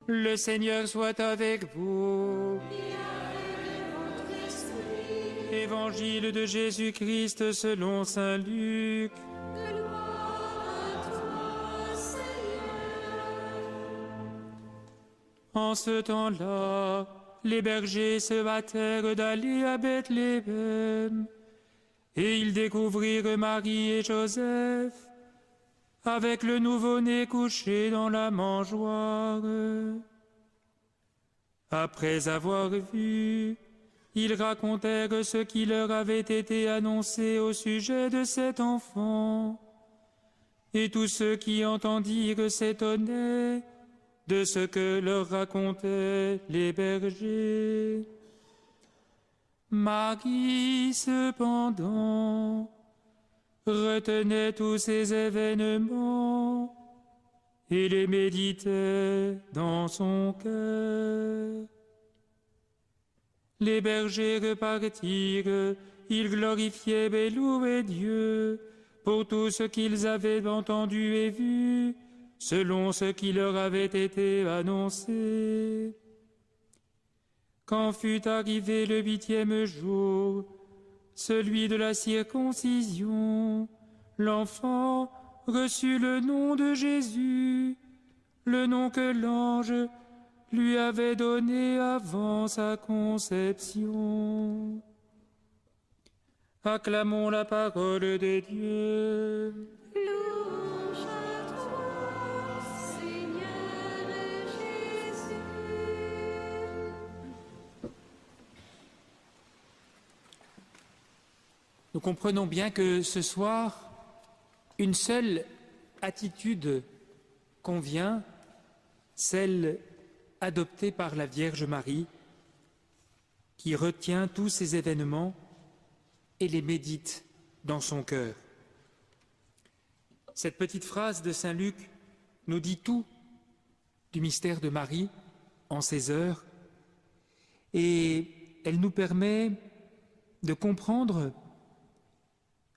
Le Seigneur soit avec vous. Évangile de Jésus-Christ selon saint Luc. En ce temps-là, les bergers se hâtèrent d'aller à Bethléem, et ils découvrirent Marie et Joseph avec le nouveau-né couché dans la mangeoire. Après avoir vu, ils racontèrent ce qui leur avait été annoncé au sujet de cet enfant. Et tous ceux qui entendirent s'étonnaient de ce que leur racontaient les bergers. Marie, cependant, retenait tous ces événements et les méditait dans son cœur. Les bergers repartirent, ils glorifiaient et louaient Dieu pour tout ce qu'ils avaient entendu et vu, selon ce qui leur avait été annoncé. Quand fut arrivé le 8e jour, celui de la circoncision, l'enfant reçut le nom de Jésus, le nom que l'ange lui avait donné avant sa conception. Acclamons la parole de Dieu. Louange à toi, Seigneur Jésus. Nous comprenons bien que ce soir, une seule attitude convient, celle adoptée par la Vierge Marie, qui retient tous ces événements et les médite dans son cœur. Cette petite phrase de saint Luc nous dit tout du mystère de Marie en ces heures, et elle nous permet de comprendre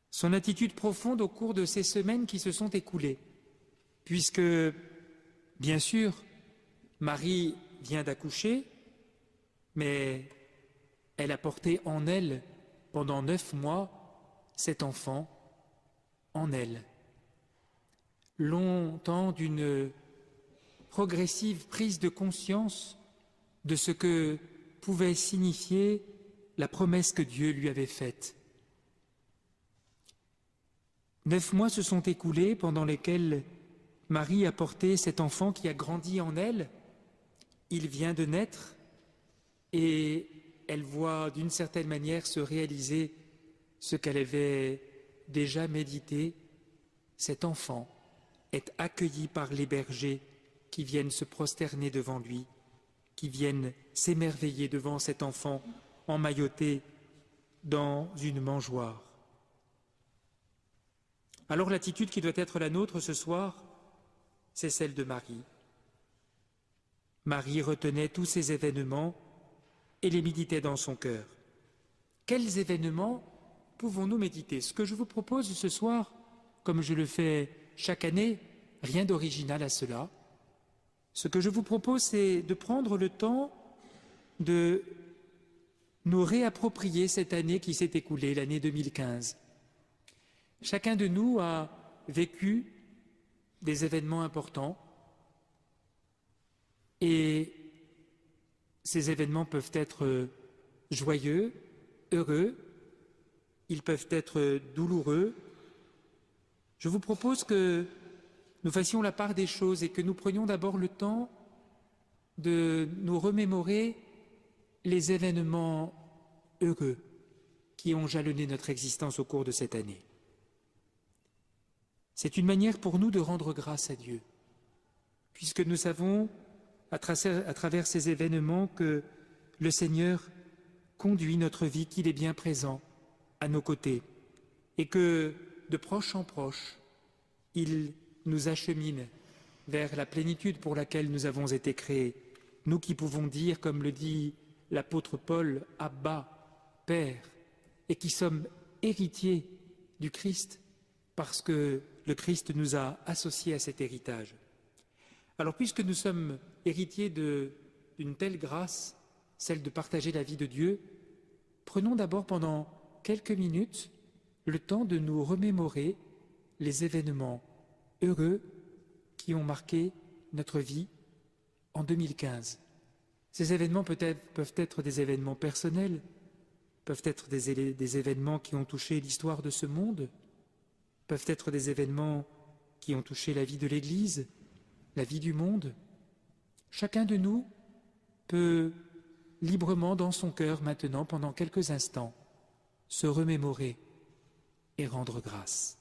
son attitude profonde au cours de ces semaines qui se sont écoulées, puisque, bien sûr, Marie vient d'accoucher, mais elle a porté en elle, pendant 9 mois, cet enfant en elle. Longtemps d'une progressive prise de conscience de ce que pouvait signifier la promesse que Dieu lui avait faite. 9 mois se sont écoulés pendant lesquels Marie a porté cet enfant qui a grandi en elle. Il vient de naître et elle voit d'une certaine manière se réaliser ce qu'elle avait déjà médité. Cet enfant est accueilli par les bergers qui viennent se prosterner devant lui, qui viennent s'émerveiller devant cet enfant emmailloté dans une mangeoire. Alors l'attitude qui doit être la nôtre ce soir, c'est celle de Marie. Marie retenait tous ces événements et les méditait dans son cœur. Quels événements pouvons-nous méditer? Ce que je vous propose ce soir, comme je le fais chaque année, rien d'original à cela. Ce que je vous propose, c'est de prendre le temps de nous réapproprier cette année qui s'est écoulée, l'année 2015. Chacun de nous a vécu des événements importants et ces événements peuvent être joyeux, heureux, ils peuvent être douloureux. Je vous propose que nous fassions la part des choses et que nous prenions d'abord le temps de nous remémorer les événements heureux qui ont jalonné notre existence au cours de cette année. C'est une manière pour nous de rendre grâce à Dieu, puisque nous savons, à travers ces événements, que le Seigneur conduit notre vie, qu'il est bien présent à nos côtés, et que, de proche en proche, il nous achemine vers la plénitude pour laquelle nous avons été créés. Nous qui pouvons dire, comme le dit l'apôtre Paul, « Abba, Père », et qui sommes héritiers du Christ, parce que le Christ nous a associés à cet héritage. Alors, puisque nous sommes héritiers d'une telle grâce, celle de partager la vie de Dieu, prenons d'abord pendant quelques minutes le temps de nous remémorer les événements heureux qui ont marqué notre vie en 2015. Ces événements peuvent être des événements personnels, peuvent être des événements qui ont touché l'histoire de ce monde, peuvent être des événements qui ont touché la vie de l'Église, la vie du monde. Chacun de nous peut librement dans son cœur maintenant, pendant quelques instants, se remémorer et rendre grâce.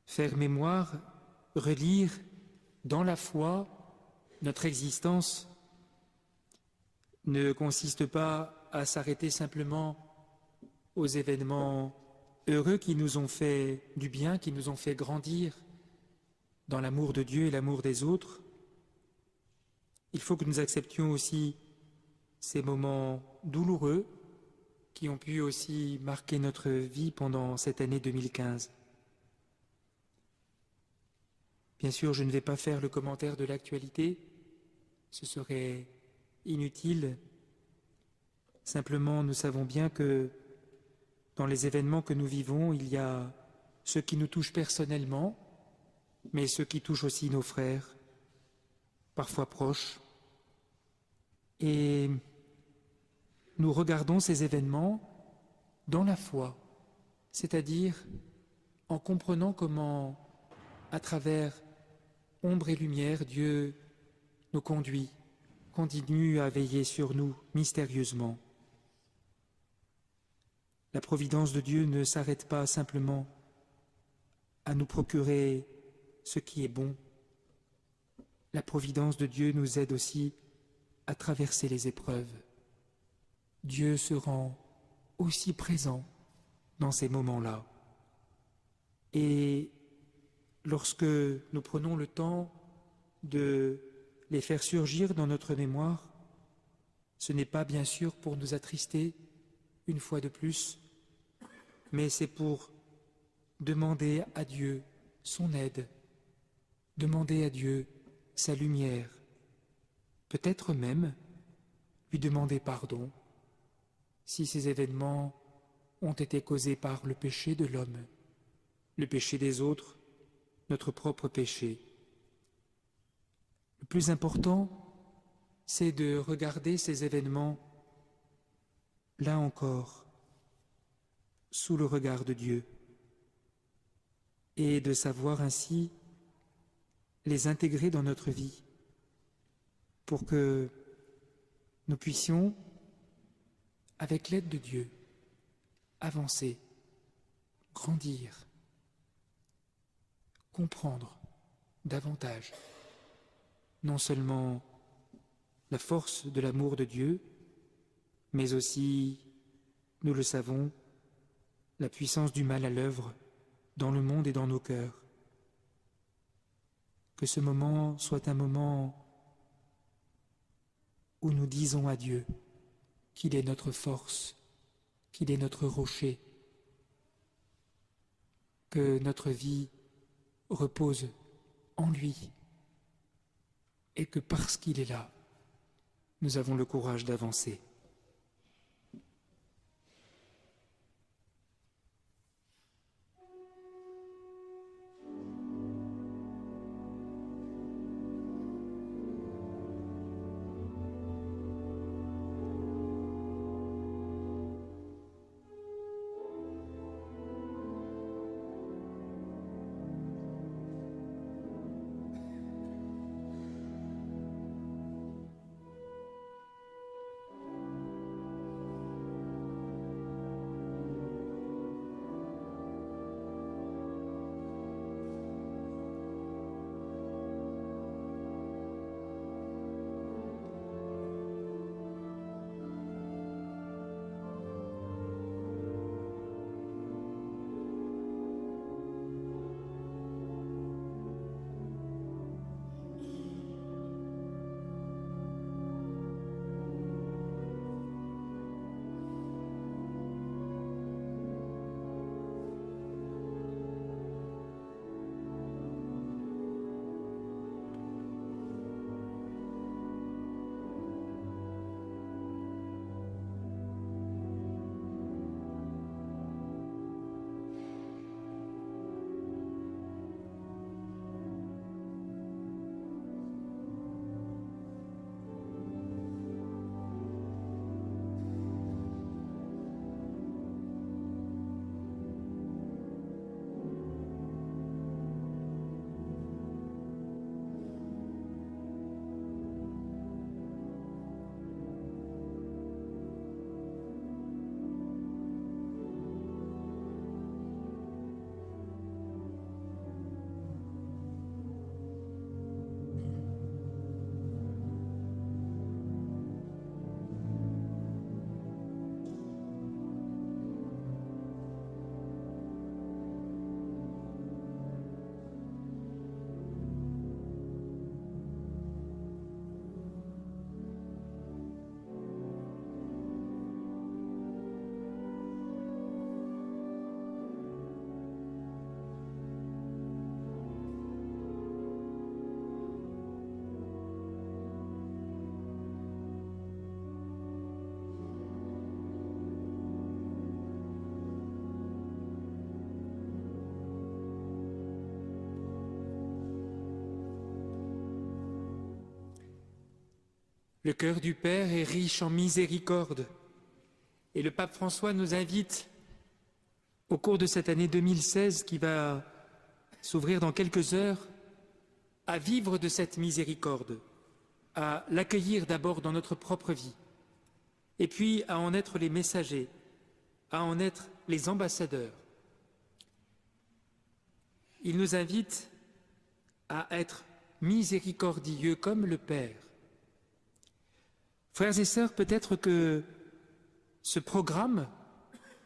Faire mémoire, relire dans la foi notre existence ne consiste pas à s'arrêter simplement aux événements heureux qui nous ont fait du bien, qui nous ont fait grandir dans l'amour de Dieu et l'amour des autres. Il faut que nous acceptions aussi ces moments douloureux qui ont pu aussi marquer notre vie pendant cette année 2015. Bien sûr, je ne vais pas faire le commentaire de l'actualité, ce serait inutile. Simplement, nous savons bien que dans les événements que nous vivons, il y a ceux qui nous touchent personnellement, mais ceux qui touchent aussi nos frères, parfois proches. Et nous regardons ces événements dans la foi, c'est-à-dire en comprenant comment, à travers ombre et lumière, Dieu nous conduit, continue à veiller sur nous mystérieusement. La providence de Dieu ne s'arrête pas simplement à nous procurer ce qui est bon. La providence de Dieu nous aide aussi à traverser les épreuves. Dieu se rend aussi présent dans ces moments-là. Et lorsque nous prenons le temps de les faire surgir dans notre mémoire, ce n'est pas bien sûr pour nous attrister une fois de plus, mais c'est pour demander à Dieu son aide, demander à Dieu sa lumière, peut-être même lui demander pardon si ces événements ont été causés par le péché de l'homme, le péché des autres, notre propre péché. Le plus important, c'est de regarder ces événements, là encore, sous le regard de Dieu, et de savoir ainsi les intégrer dans notre vie, pour que nous puissions avec l'aide de Dieu, avancer, grandir, comprendre davantage, non seulement la force de l'amour de Dieu, mais aussi, nous le savons, la puissance du mal à l'œuvre dans le monde et dans nos cœurs. Que ce moment soit un moment où nous disons à Dieu qu'il est notre force, qu'il est notre rocher, que notre vie repose en lui et que parce qu'il est là, nous avons le courage d'avancer. Le cœur du Père est riche en miséricorde et le pape François nous invite au cours de cette année 2016 qui va s'ouvrir dans quelques heures à vivre de cette miséricorde, à l'accueillir d'abord dans notre propre vie et puis à en être les messagers, à en être les ambassadeurs. Il nous invite à être miséricordieux comme le Père. Frères et sœurs, peut-être que ce programme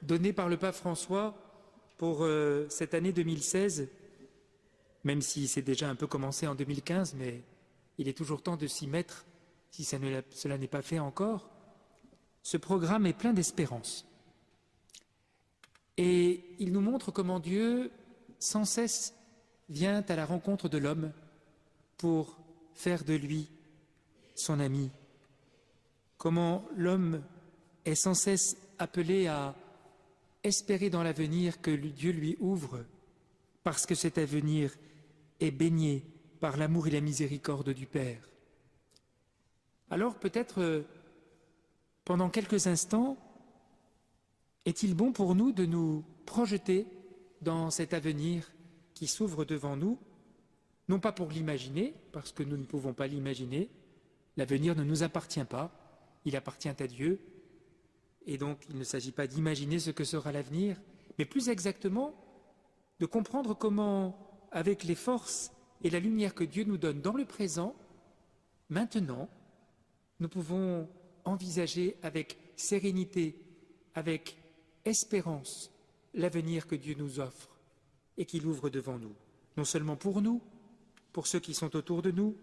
donné par le pape François pour cette année 2016, même si c'est déjà un peu commencé en 2015, mais il est toujours temps de s'y mettre si cela n'est pas fait encore, ce programme est plein d'espérance. Et il nous montre comment Dieu, sans cesse, vient à la rencontre de l'homme pour faire de lui son ami. Comment l'homme est sans cesse appelé à espérer dans l'avenir que Dieu lui ouvre, parce que cet avenir est baigné par l'amour et la miséricorde du Père. Alors peut-être, pendant quelques instants, est-il bon pour nous de nous projeter dans cet avenir qui s'ouvre devant nous, non pas pour l'imaginer, parce que nous ne pouvons pas l'imaginer, l'avenir ne nous appartient pas, il appartient à Dieu, Et donc, il ne s'agit pas d'imaginer ce que sera l'avenir, mais plus exactement, de comprendre comment, avec les forces et la lumière que Dieu nous donne dans le présent, maintenant, nous pouvons envisager avec sérénité, avec espérance, l'avenir que Dieu nous offre et qu'il ouvre devant nous, non seulement pour nous, pour ceux qui sont autour de nous,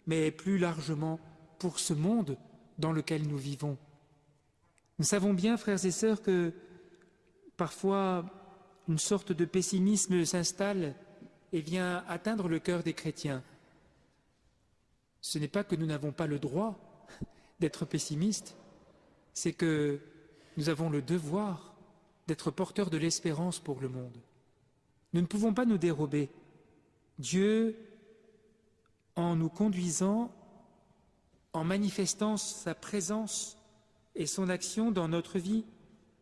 mais plus largement pour ce monde dans lequel nous vivons. Nous savons bien, frères et sœurs, que parfois une sorte de pessimisme s'installe et vient atteindre le cœur des chrétiens. Ce n'est pas que nous n'avons pas le droit d'être pessimistes, c'est que nous avons le devoir d'être porteurs de l'espérance pour le monde. Nous ne pouvons pas nous dérober. Dieu, en nous conduisant, en manifestant sa présence et son action dans notre vie,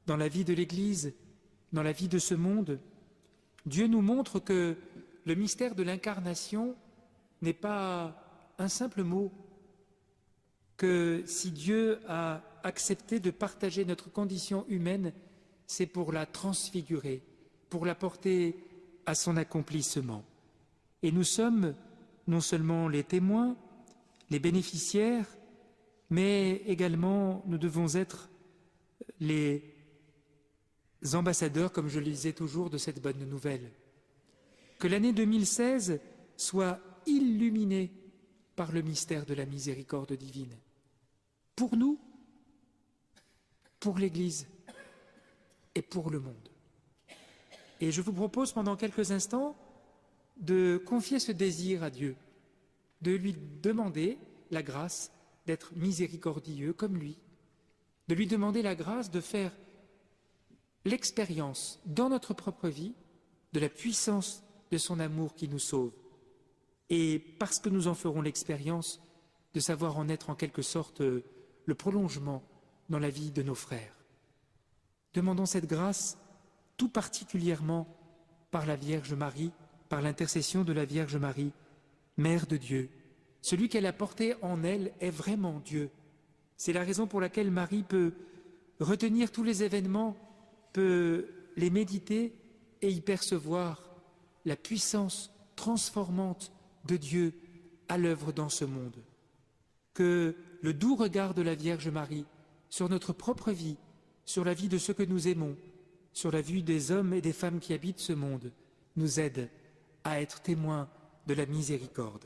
dans la vie de l'Église, dans la vie de ce monde, Dieu nous montre que le mystère de l'incarnation n'est pas un simple mot, que si Dieu a accepté de partager notre condition humaine, c'est pour la transfigurer, pour la porter à son accomplissement. Et nous sommes non seulement les témoins, les bénéficiaires, mais également nous devons être les ambassadeurs, comme je le disais toujours, de cette bonne nouvelle. Que l'année 2016 soit illuminée par le mystère de la miséricorde divine. Pour nous, pour l'Église et pour le monde. Et je vous propose pendant quelques instants de confier ce désir à Dieu, de lui demander la grâce d'être miséricordieux comme lui, de lui demander la grâce de faire l'expérience dans notre propre vie de la puissance de son amour qui nous sauve. Et parce que nous en ferons l'expérience, de savoir en être en quelque sorte le prolongement dans la vie de nos frères. Demandons cette grâce tout particulièrement par la Vierge Marie, par l'intercession de la Vierge Marie, Mère de Dieu. Celui qu'elle a porté en elle est vraiment Dieu. C'est la raison pour laquelle Marie peut retenir tous les événements, peut les méditer et y percevoir la puissance transformante de Dieu à l'œuvre dans ce monde. Que le doux regard de la Vierge Marie sur notre propre vie, sur la vie de ceux que nous aimons, sur la vie des hommes et des femmes qui habitent ce monde, nous aide à être témoins de la miséricorde.